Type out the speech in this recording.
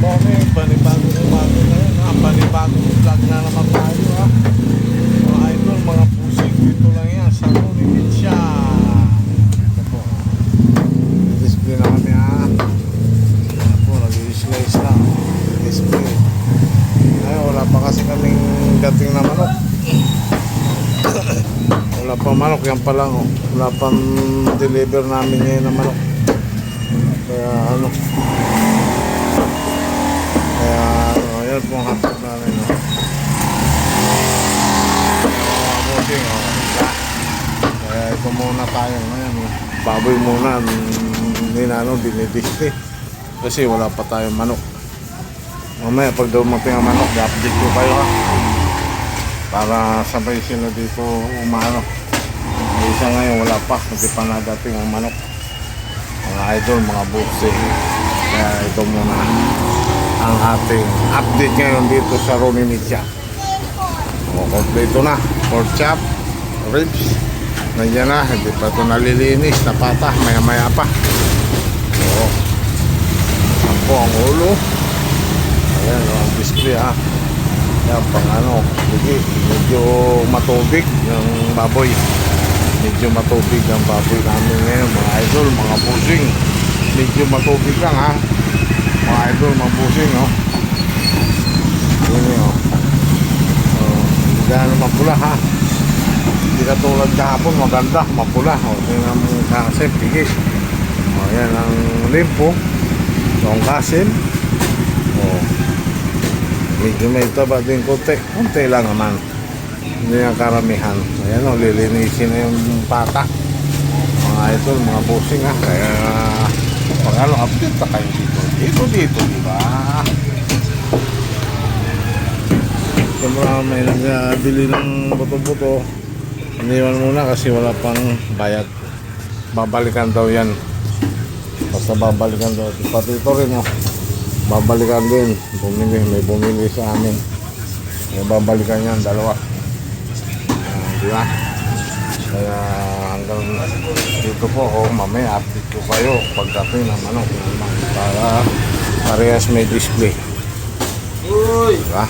kami, panibagong umaga na yun ha. Panibagong vlog na naman tayo ha. Mga idol, mga pusing, dito lang yan sa Nunivitsia. Ito po, display na kami ha. Ito po, nag-i-slice lang display. Ay, wala pa kasi kaming dating na manok. Wala pa manok, yan pa lang oh. Wala pang deliver namin ngayon na manok. Kaya ano, ayan po ang hotdog namin oh. Abuting oh. Kaya ito muna tayo ngayon oh. Baboy muna, hindi na ano, dinidisplay kasi wala pa tayong manok. Mamaya pag dumating ang manok, i-update ko kayo ha, para sabay sila dito umano. Isa ngayon wala pa, hindi pa nadating ang manok. Mga idol, mga busi. Kaya ito muna ang ating update ngayon dito sa Nunivitsia. O, kompleto na. Pork chop, ribs, nandiyan na, hindi pa ito nalilinis, napata, maya maya pa. O, ang po ang ulo. Ayan, ang display ha. Yan, pang ano, medyo matubig yung baboy. Medyo matubig ang baboy namin ngayon, mga idol, mga busing. Medyo matubig lang ha. Mga idol, mga busing oh. Yun oh. Hindi na mapula ha. Hindi ka tulad kahapon, maganda, mapula. Tingnan mo kasi, pigis. Yan ang limpo. Yung kasim. Medyo may taba din konti. Konti lang naman. Hindi ang karamihan. Ayan o, lilinisin na yung pata. Mga idol, mga busing ha. Kaya pag ano, update na kayo dito. Dito, diba? Siyempre may nagbili ng buto-buto. Iniwan muna kasi wala pang bayad. Babalikan daw yan. Basta babalikan daw. Pati ito rin o. Babalikan din. May bumili sa amin. May babalikan yan, dalawa. Diba? Kaya hanggang dito po ako, mamaya update ko kayo pagdating ng manok para parehas may display. Diba?